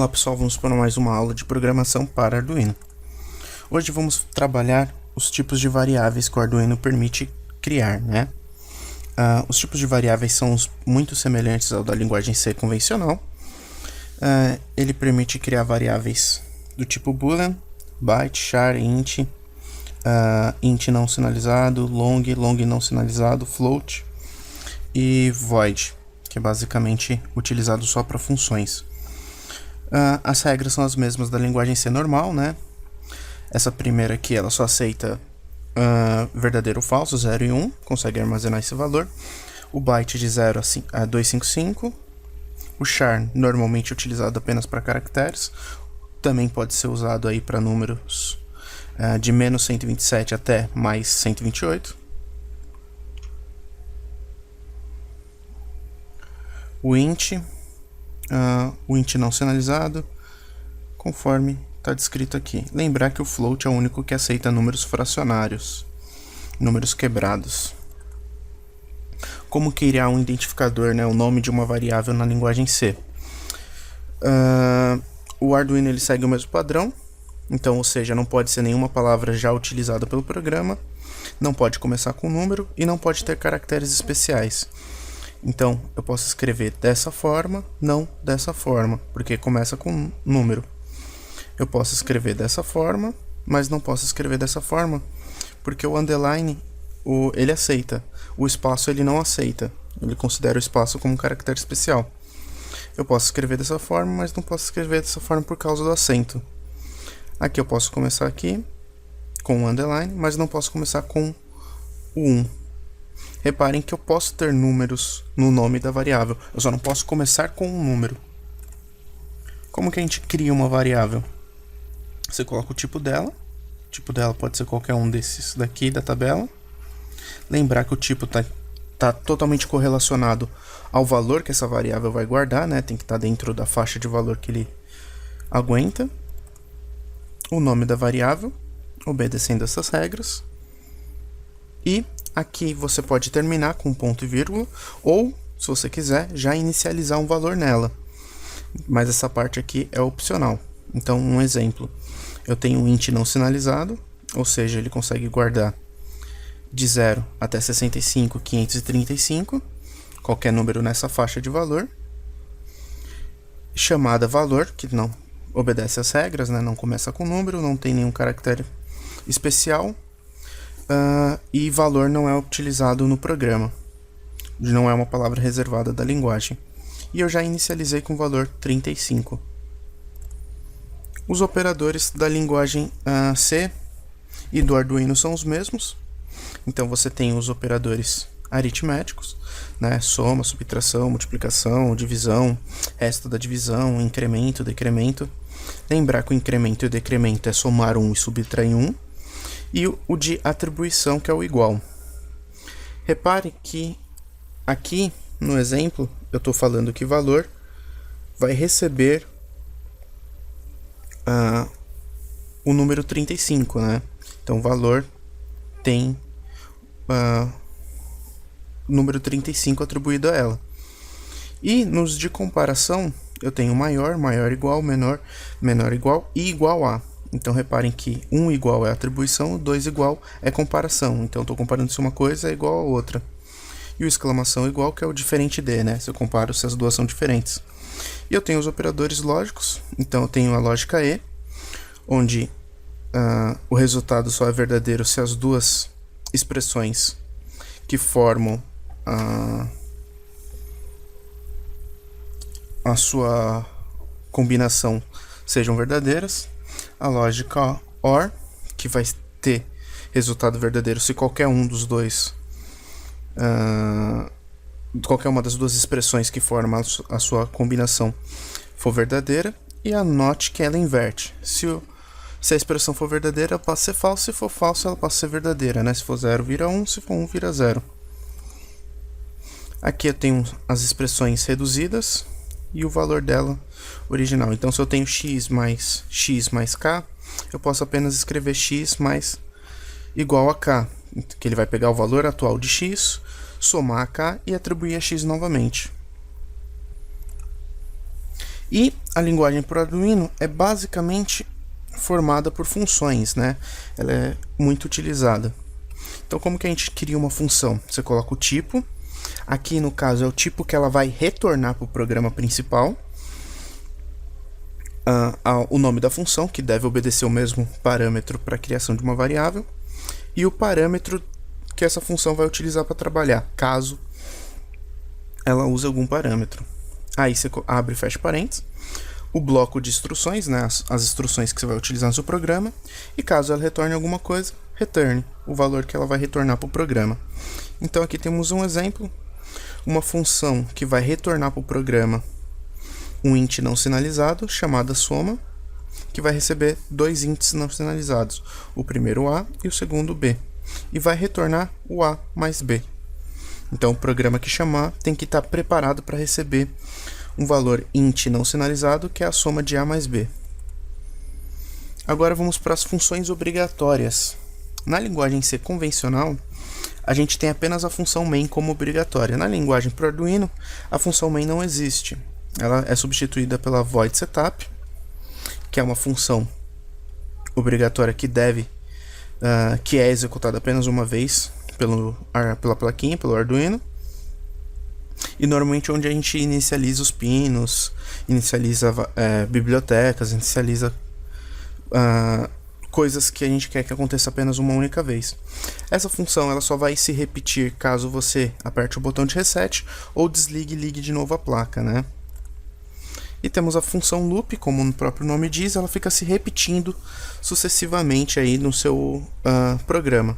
Olá pessoal, vamos para mais uma aula de programação para Arduino. Hoje vamos trabalhar os tipos de variáveis que o Arduino permite criar, né? Os tipos de variáveis são muito semelhantes ao da linguagem C convencional. Ele permite criar variáveis do tipo boolean, byte, char, int, int não sinalizado, long não sinalizado, float e void, que é basicamente utilizado só para funções. As regras são as mesmas da linguagem C normal, né? Essa primeira aqui, ela só aceita verdadeiro ou falso, 0 e 1, consegue armazenar esse valor. O byte de 0 a 255. O char, normalmente utilizado apenas para caracteres, também pode ser usado aí para números de menos 127 até mais 128. O int não sinalizado, conforme está descrito aqui. Lembrar que o float é o único que aceita números fracionários, números quebrados. Como criar um identificador, né, o nome de uma variável na linguagem C? O Arduino ele segue o mesmo padrão, então, ou seja, não pode ser nenhuma palavra já utilizada pelo programa, não pode começar com número e não pode ter caracteres especiais. Então, eu posso escrever dessa forma, não dessa forma, porque começa com número. Eu posso escrever dessa forma, mas não posso escrever dessa forma, porque o underline, ele aceita. O espaço ele não aceita. Ele considera o espaço como um caractere especial. Eu posso escrever dessa forma, mas não posso escrever dessa forma por causa do acento. Aqui eu posso começar aqui com o underline, mas não posso começar com o 1. Reparem que eu posso ter números no nome da variável, eu só não posso começar com um número. Como que a gente cria uma variável? Você coloca o tipo dela pode ser qualquer um desses daqui da tabela. Lembrar que o tipo tá totalmente correlacionado ao valor que essa variável vai guardar, né? Tem que estar dentro da faixa de valor que ele aguenta. O nome da variável, obedecendo essas regras. E aqui você pode terminar com ponto e vírgula, ou, se você quiser, já inicializar um valor nela. Mas essa parte aqui é opcional. Então, um exemplo. Eu tenho um int não sinalizado, ou seja, ele consegue guardar de 0 até 65, 535, qualquer número nessa faixa de valor. Chamada valor, que não obedece às regras, né? Não começa com número, não tem nenhum caractere especial. E valor não é utilizado no programa, não é uma palavra reservada da linguagem. E eu já inicializei com o valor 35. Os operadores da linguagem C e do Arduino são os mesmos. Então você tem os operadores aritméticos, né? Soma, subtração, multiplicação, divisão, resto da divisão, incremento, decremento. Lembrar que o incremento e o decremento é somar 1 e subtrair 1. E o de atribuição, que é o igual. Repare que aqui no exemplo eu estou falando que valor vai receber o número 35, né? Então valor tem o número 35 atribuído a ela. E nos de comparação eu tenho maior, maior igual, menor, menor igual e igual a. Então reparem que 1 igual é atribuição, 2 igual é comparação. Então estou comparando se uma coisa é igual a outra. E o exclamação igual, que é o diferente de, né? Se eu comparo se as duas são diferentes. E eu tenho os operadores lógicos. Então eu tenho a lógica E, onde o resultado só é verdadeiro se as duas expressões que formam a sua combinação sejam verdadeiras. A lógica OR, que vai ter resultado verdadeiro se qualquer um dos dois, qualquer uma das duas expressões que formam a sua combinação for verdadeira. E a NOT, que ela inverte. Se a expressão for verdadeira, ela passa a ser falsa. Se for falsa, ela passa a ser verdadeira, né? Se for 0, vira 1. Se for 1, vira 0. Aqui eu tenho as expressões reduzidas e o valor dela original. Então, se eu tenho x mais k, eu posso apenas escrever x mais igual a k, que ele vai pegar o valor atual de x, somar a k e atribuir a x novamente. E a linguagem para o Arduino é basicamente formada por funções, né? Ela é muito utilizada. Então, como que a gente cria uma função? Você coloca o tipo. Aqui, no caso, é o tipo que ela vai retornar para o programa principal. O nome da função, que deve obedecer o mesmo parâmetro para a criação de uma variável. E o parâmetro que essa função vai utilizar para trabalhar, caso ela use algum parâmetro. Aí você abre e fecha parênteses. O bloco de instruções, né, as instruções que você vai utilizar no seu programa. E caso ela retorne alguma coisa, returne o valor que ela vai retornar para o programa. Então aqui temos um exemplo. Uma função que vai retornar para o programa um int não sinalizado, chamada soma, que vai receber dois ints não sinalizados, o primeiro A e o segundo B, e vai retornar o A mais B. Então o programa que chamar tem que estar preparado para receber um valor int não sinalizado, que é a soma de A mais B. Agora vamos para as funções obrigatórias. Na linguagem C convencional, a gente tem apenas a função main como obrigatória. Na linguagem para o Arduino, a função main não existe. Ela é substituída pela void setup, que é uma função obrigatória que é executada apenas uma vez pela plaquinha, pelo Arduino. E normalmente onde a gente inicializa os pinos, inicializa bibliotecas, inicializa coisas que a gente quer que aconteça apenas uma única vez. Essa função ela só vai se repetir caso você aperte o botão de reset ou desligue e ligue de novo a placa, né? E temos a função loop, como o próprio nome diz, ela fica se repetindo sucessivamente aí no seu programa.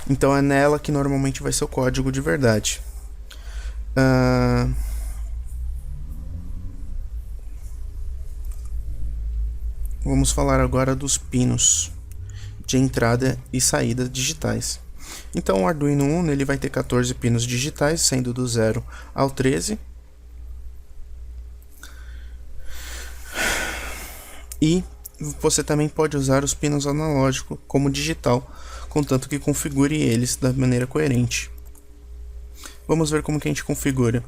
Então é nela que normalmente vai ser o código de verdade. Vamos falar agora dos pinos de entrada e saída digitais. Então o Arduino Uno ele vai ter 14 pinos digitais, sendo do 0 ao 13. E você também pode usar os pinos analógicos como digital, contanto que configure eles da maneira coerente. Vamos ver como que a gente configura.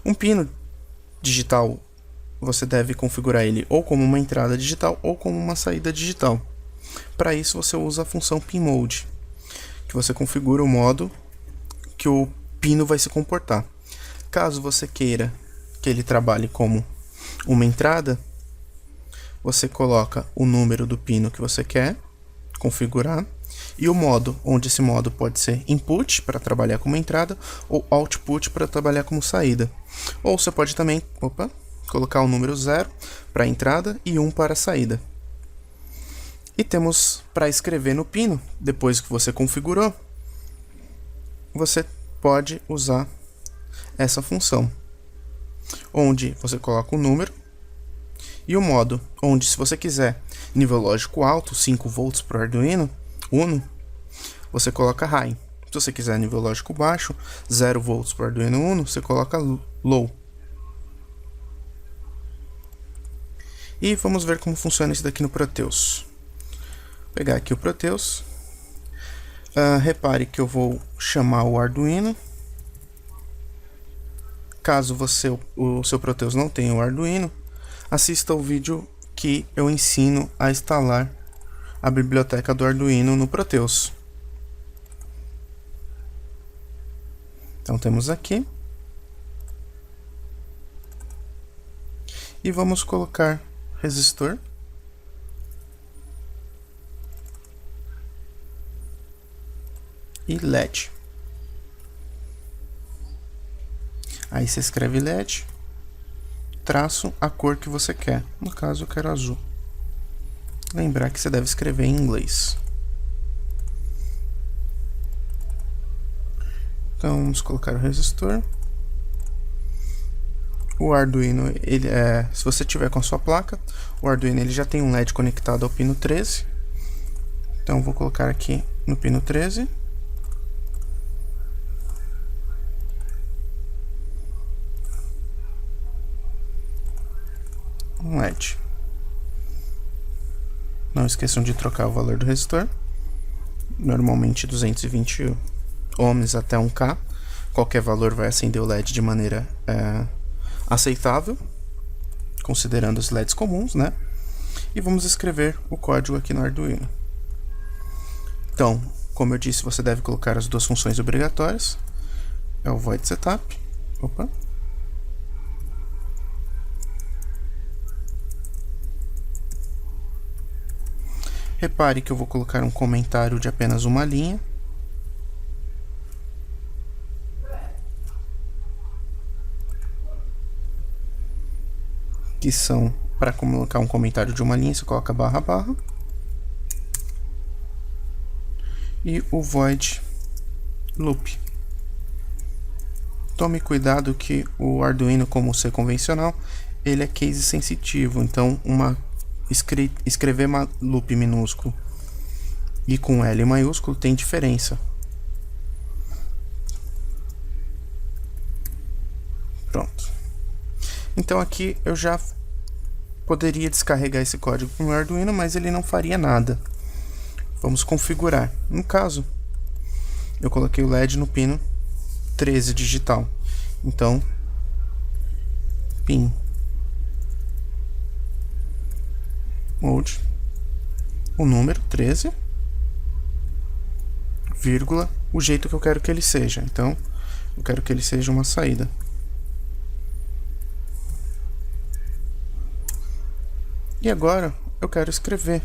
Um pino digital, você deve configurar ele ou como uma entrada digital ou como uma saída digital. Para isso você usa a função pinMode, que você configura o modo que o pino vai se comportar. Caso você queira que ele trabalhe como uma entrada, você coloca o número do pino que você quer configurar e o modo, onde esse modo pode ser input para trabalhar como entrada ou output para trabalhar como saída. Ou você pode também colocar o número 0 para entrada e 1 para saída. E temos para escrever no pino, depois que você configurou, você pode usar essa função, onde você coloca o número e o modo, onde se você quiser nível lógico alto, 5 volts para o Arduino Uno, você coloca High. Se você quiser nível lógico baixo, 0 volts para o Arduino Uno, você coloca Low. E vamos ver como funciona isso daqui no Proteus. Vou pegar aqui o Proteus. Repare que eu vou chamar o Arduino. Caso o seu Proteus não tenha o Arduino, assista o vídeo que eu ensino a instalar a biblioteca do Arduino no Proteus. Então temos aqui. E vamos colocar resistor. E LED. Aí você escreve LED, traço a cor que você quer. No caso eu quero azul. Lembrar que você deve escrever em inglês. Então vamos colocar o resistor. O Arduino, se você tiver com a sua placa, o Arduino ele já tem um LED conectado ao pino 13. Então vou colocar aqui no pino 13. Um LED. Não esqueçam de trocar o valor do resistor. Normalmente 220 ohms até 1K. Qualquer valor vai acender o LED de maneira aceitável, considerando os LEDs comuns, né? E vamos escrever o código aqui no Arduino. Então, como eu disse, você deve colocar as duas funções obrigatórias. É o void setup. Opa. Repare que eu vou colocar um comentário de apenas uma linha. Que são, para colocar um comentário de uma linha, você coloca barra barra. E o void loop. Tome cuidado que o Arduino, como ser convencional, ele é case sensitivo, então escrever loop minúsculo e com L maiúsculo tem diferença. Pronto. Então aqui eu já poderia descarregar esse código no Arduino, mas ele não faria nada. Vamos configurar. No caso, eu coloquei o LED no pino 13 digital. Então, pin mode, o número 13, vírgula, o jeito que eu quero que ele seja. Então, eu quero que ele seja uma saída. E agora, eu quero escrever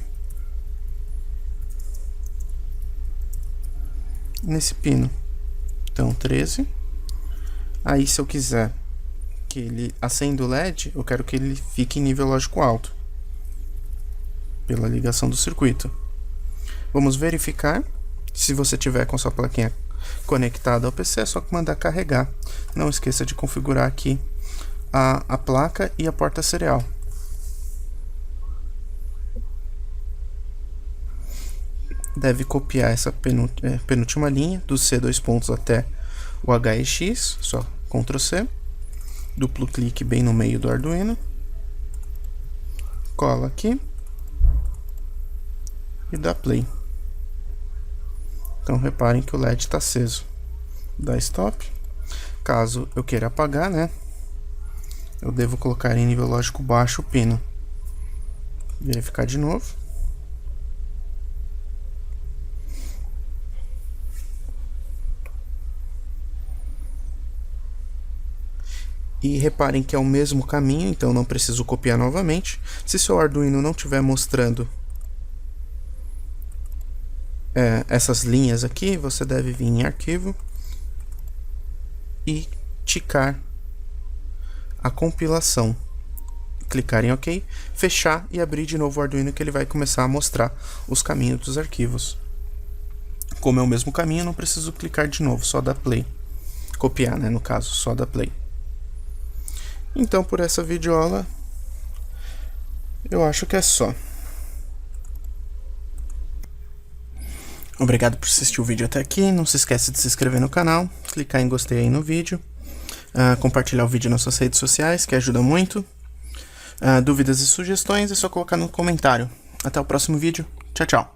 nesse pino. Então, 13. Aí, se eu quiser que ele acenda o LED, eu quero que ele fique em nível lógico alto, pela ligação do circuito. Vamos verificar. Se você tiver com sua plaquinha conectada ao PC, é só mandar carregar. Não esqueça de configurar aqui a placa e a porta serial. Deve copiar essa penúltima linha, do C dois pontos até o HEX, só Ctrl C, duplo clique bem no meio do Arduino, cola aqui e dá play. Então reparem que o LED está aceso. Dá stop. Caso eu queira apagar, né, eu devo colocar em nível lógico baixo o pino. Verificar de novo. E reparem que é o mesmo caminho, então não preciso copiar novamente. Se seu Arduino não estiver mostrando essas linhas aqui, você deve vir em arquivo e ticar a compilação. Clicar em OK, fechar e abrir de novo o Arduino, que ele vai começar a mostrar os caminhos dos arquivos. Como é o mesmo caminho, não preciso clicar de novo, só dar play. Copiar, né, no caso, só dar play. Então, por essa videoaula, eu acho que é só. Obrigado por assistir o vídeo até aqui. Não se esqueça de se inscrever no canal, clicar em gostei aí no vídeo, compartilhar o vídeo nas suas redes sociais, que ajuda muito. Dúvidas e sugestões é só colocar no comentário. Até o próximo vídeo. Tchau, tchau.